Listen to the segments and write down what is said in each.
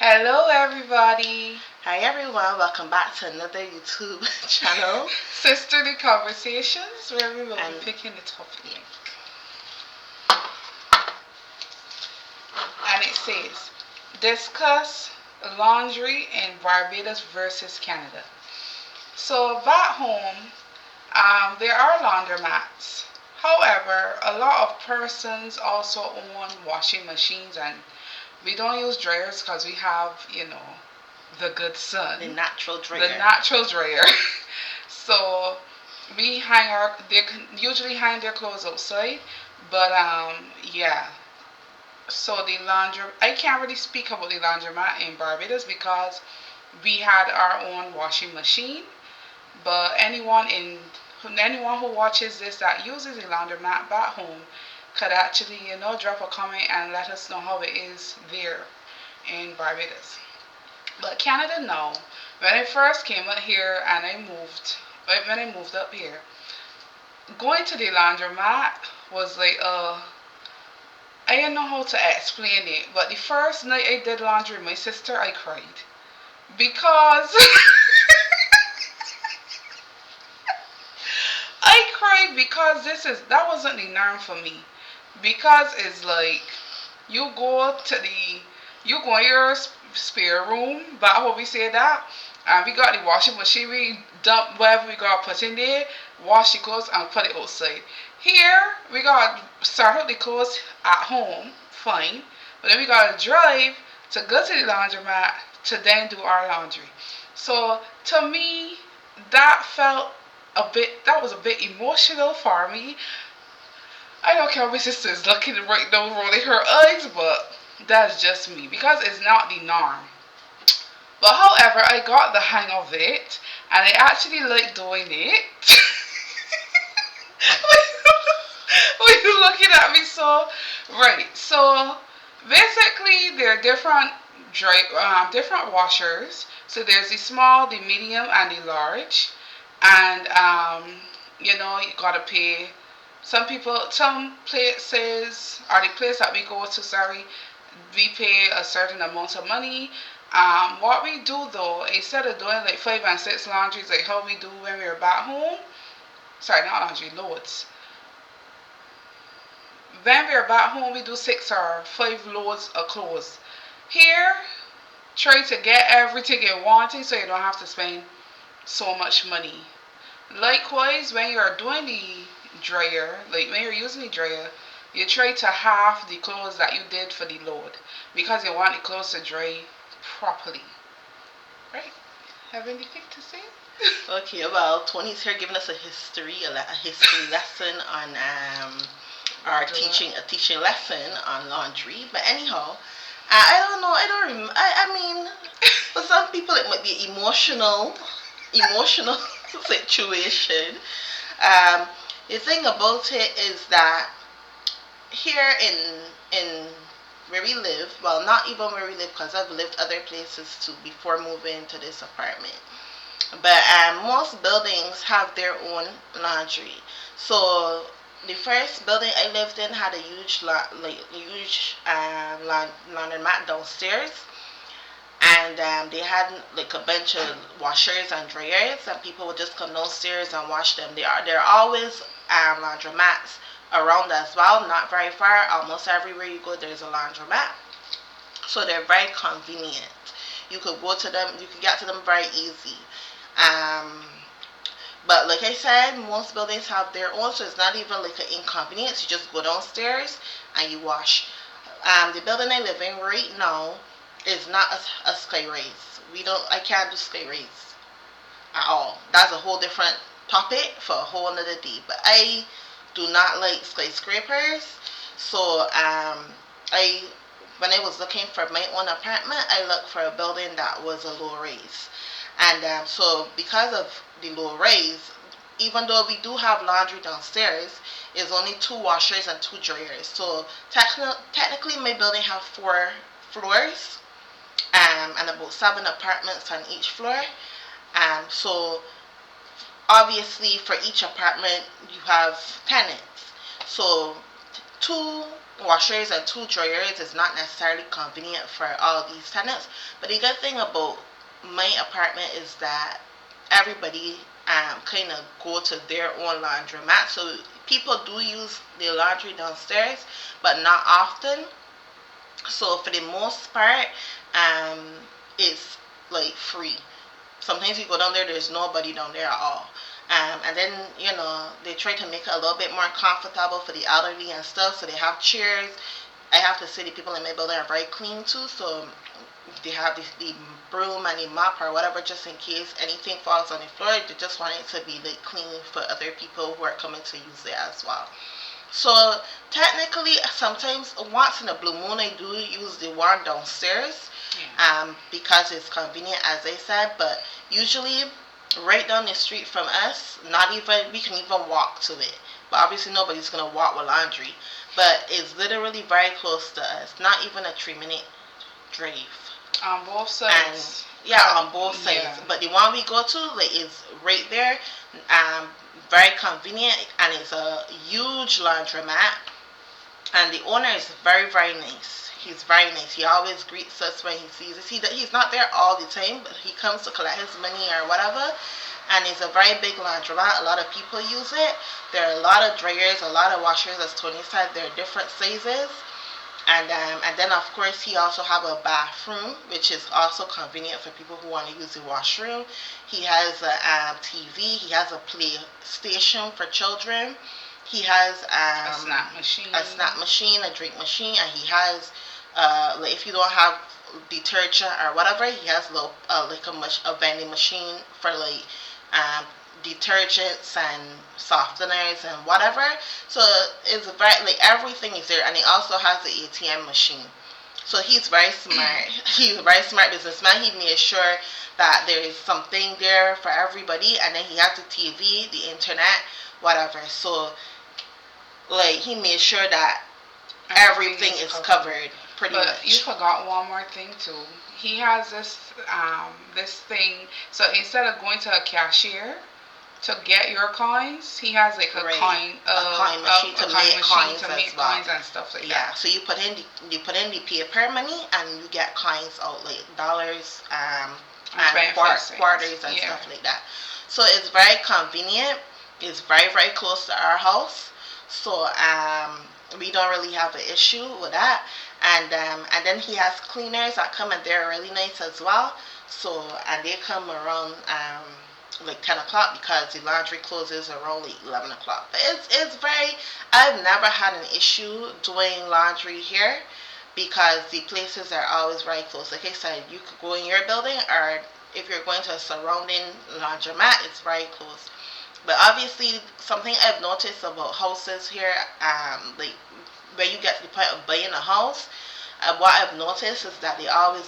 Hello, everybody. Hi everyone, welcome back to another YouTube channel. Sisterly Conversations, where we will be And picking the topic. And it says, discuss laundry in Barbados versus Canada. So, back home, there are laundromats. However, a lot of persons also own washing machines, and we don't use dryers because we have, the good sun. the natural The dryer. natural dryer. So we they usually hang their clothes outside, but yeah. So the I can't really speak about the laundromat in Barbados because we had our own washing machine. But anyone who watches this that uses a laundromat back home could actually drop a comment and let us know how it is there in Barbados. But Canada, no. When I first came up here and when I moved up here, going to the laundromat was like, I don't know how to explain it, but the first night I did laundry with my sister, I cried. Because I cried because that wasn't the norm for me. Because it's like, you go to the, you go in your spare room, but how we say that, and we got the washing machine, we dump whatever we got put in there, wash the clothes and put it outside. Here, we got start out the clothes at home, fine, but then we got to drive to go to the laundromat to then do our laundry. So, to me, that was a bit emotional for me. I don't care if my sister is looking right now, rolling her eyes, but that's just me because it's not the norm. But however, I got the hang of it, and I actually like doing it. Why are you looking at me so? Right. So basically, there are different washers. So there's the small, the medium, and the large. And you gotta pay. Some places, or the place that we go to, sorry, we pay a certain amount of money. What we do though, instead of doing like 5 and 6 laundries, like how we do when we were back home, sorry, not laundry, loads. When we are back home, we do 6 or 5 loads of clothes. Here, try to get everything you're wanting so you don't have to spend so much money. Likewise, when you are doing the dryer, like when you're using the dryer, you try to half the clothes that you did for the load because you want the clothes to dry properly. Right? Have anything to say? Okay, well, Tony's here giving us a history lesson on our teaching a teaching lesson on laundry. But anyhow, I don't know. I don't. I mean, for some people it might be emotional situation. Um, the thing about it is that here in where we live, well, not even where we live, because I've lived other places too before moving to this apartment. But most buildings have their own laundry. So the first building I lived in had a huge laundromat downstairs, and they had like a bunch of washers and dryers, and people would just come downstairs and wash them. There are always laundromats around as well, not very far. Almost everywhere you go, there's a laundromat, so they're very convenient. You could go to them, you can get to them very easy. Um, but like I said, most buildings have their own, so it's not even like an inconvenience. You just go downstairs and you wash. The building I live in right now is not a sky raise. I can't do sky raise at all. That's a whole different topic for a whole another day. But I do not like skyscrapers. So I when I was looking for my own apartment, I looked for a building that was a low rise. And so because of the low rise, even though we do have laundry downstairs, it's only 2 washers and 2 dryers. So technically my building have 4 floors, and about 7 apartments on each floor. So obviously for each apartment you have tenants. So two washers and two dryers is not necessarily convenient for all these tenants. But the good thing about my apartment is that everybody kind of go to their own laundromat. So people do use the laundry downstairs, but not often. So for the most part, um, it's like free. Sometimes you go down there, there's nobody down there at all. And then, they try to make it a little bit more comfortable for the elderly and stuff. So they have chairs. I have to say the people in my building are very clean too. So they have the broom and the mop or whatever just in case anything falls on the floor. They just want it to be like clean for other people who are coming to use it as well. So technically, sometimes once in a blue moon, I do use the one downstairs, because it's convenient, as I said. But usually, right down the street from us, not even we can even walk to it. But obviously, nobody's gonna walk with laundry. But it's literally very close to us. Not even a 3 minute drive. On both And sides. yeah, on both sides. Yeah. But the one we go to, like, is right there. Very convenient, and it's a huge laundromat. And the owner is very, very nice. He's very nice. He always greets us when he sees us. He's not there all the time, but he comes to collect his money or whatever. And it's a very big laundromat. A lot of people use it. There are a lot of dryers, a lot of washers. As Tony said, there are different sizes. And then of course he also have a bathroom, which is also convenient for people who want to use the washroom. He has a TV. He has a PlayStation for children. He has a snack machine, a drink machine, and he has like, if you don't have detergent or whatever, he has like a vending machine for like um, detergents and softeners and whatever. So it's very, like, everything is there, and he also has the ATM machine. So he's very smart. He's a very smart businessman. He made sure that there is something there for everybody, and then he has the TV, the internet, whatever. So like, he made sure that everything is covered pretty But much. you forgot one more thing too. He has this thing. So instead of going to a cashier to get your coins, he has like a Right. coin A coin machine to make coins to as make well. coins and stuff like Yeah, that. so you put in the paper money, and you get coins out, like dollars, I'm paying and for things. quarters and Yeah. stuff like that. So it's very convenient. It's very, very close to our house. So we don't really have an issue with that. And then he has cleaners that come, and they're really nice as well. So, and they come around like 10 o'clock, because the laundry closes around like 11 o'clock. But it's very, I've never had an issue doing laundry here, because the places are always very close. Like I said, you could go in your building, or if you're going to a surrounding laundromat, it's very close. But obviously, something I've noticed about houses here, like, when you get to the point of buying a house, what I've noticed is that they always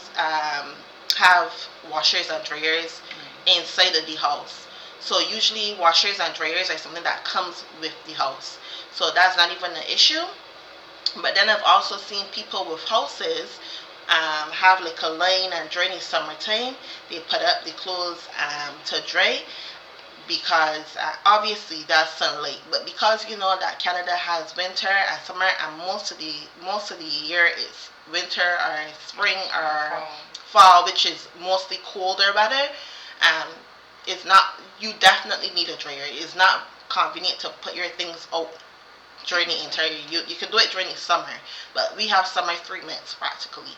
have washers and dryers inside of the house. So usually washers and dryers are something that comes with the house. So that's not even an issue. But then I've also seen people with houses have like a line, and during the summertime they put up the clothes to dry, because obviously that's sunlight. But because you know that Canada has winter and summer, and most of the year is winter or spring or fall, which is mostly colder weather. Um, it's not. You definitely need a dryer. It's not convenient to put your things out during the entire. You can do it during the summer, but we have summer 3 months practically.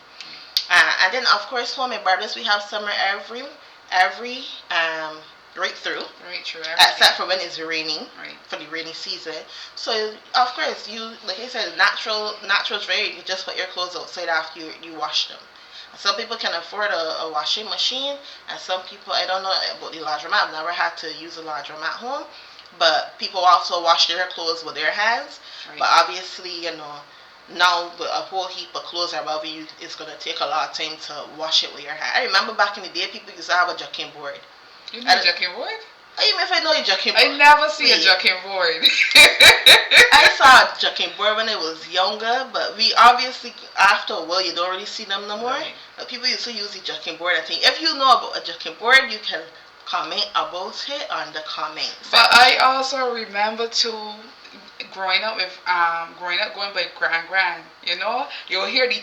And then of course, home in Barbados we have summer every right through, Right, true. except for when it's raining, Right. for the rainy season. So of course, you, like I said, natural dryer. You just put your clothes outside after you wash them. Some people can afford a washing machine, and some people, I don't know about the laundromat. I've never had to use a laundromat home, but people also wash their clothes with their hands. Right. But obviously, now with a whole heap of clothes or whatever, it's gonna take a lot of time to wash it with your hand. I remember back in the day, people used to have a jucking board. You know Jackie board? Even if I know a jucking board, I never see a Jackie board. I saw a jucking board when I was younger, but we obviously, after a while, you don't really see them no more. Right. But people used to use the jucking board. I think if you know about a jucking board, you can comment about it on the comments. But I also remember too, growing up going by grand, you'll hear the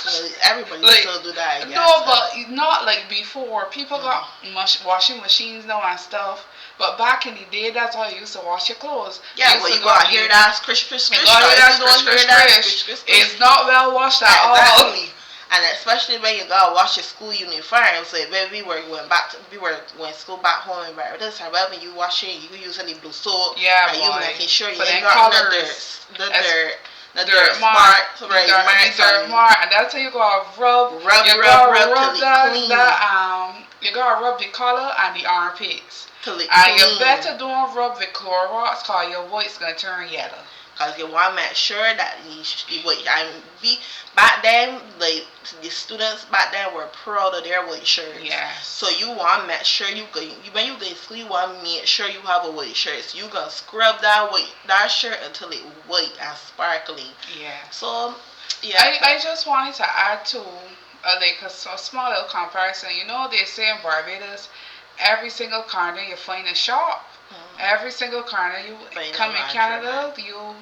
Well, everybody like still do that, I guess. no, but not like before. People got Mm. washing machines now and stuff. But back in the day, that's how you used to wash your clothes. You Yeah, used well, to you got gotta hear the that squish, squish, you squish. gotta Or hear if that you don't squish, hear squish, that squish. squish, squish, squish. It's not well washed at all. Exactly. And especially when you gotta wash your school uniform. So maybe we were going school back home in Barbados. However, you wash it, you use any blue soap, Yeah, and you boy. making sure you For ain't them got colors. the As dirt, the dirt dirt mark, spots, right, marks the dirt on mark, and that's how you gotta rub. rub, You rub, gotta rub till rub it clean, you gotta rub the collar and the armpits. till it And you clean. better don't rub the Clorox, cause your voice gonna turn yellow. Cause you want to make sure that you what I be back then, like the students back then were proud of their white shirts. Yes. So you want to make sure when you go to school, you want to make sure you have a white shirt. So you gonna scrub that shirt until it white and sparkling. Yeah. So yeah. I just wanted to add to like a small little comparison. They say in Barbados, every single corner you find a shop. Every single corner you come in Canada, you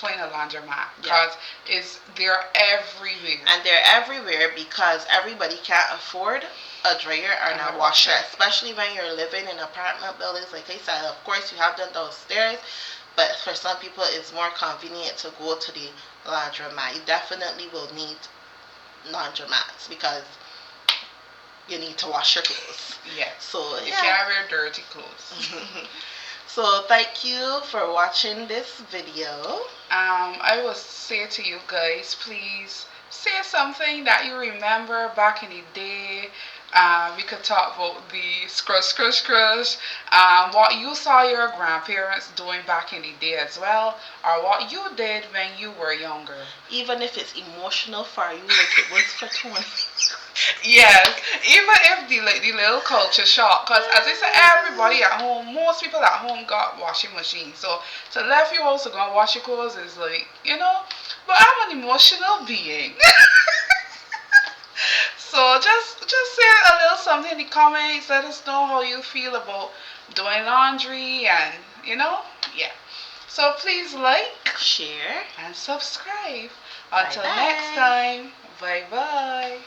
find a laundromat because they're everywhere. And they're everywhere because everybody can't afford a dryer or a washer, especially when you're living in apartment buildings. Like I said, of course you have them downstairs, but for some people it's more convenient to go to the laundromat. You definitely will need laundromats because you need to wash your clothes. Yeah. So you can't wear dirty clothes. So thank you for watching this video. I will say to you guys, please say something that you remember back in the day. We could talk about the scrush, what you saw your grandparents doing back in the day as well, or what you did when you were younger. Even if it's emotional for you, like it was for 20. Yes, even if the little culture shock, because as I said, everybody at home, most people at home got washing machines. So to let you also go and wash your clothes is like, but I'm an emotional being. So just say a little something in the comments. Let us know how you feel about doing laundry and yeah. So please like, share, and subscribe. Bye Until bye. next time, bye bye.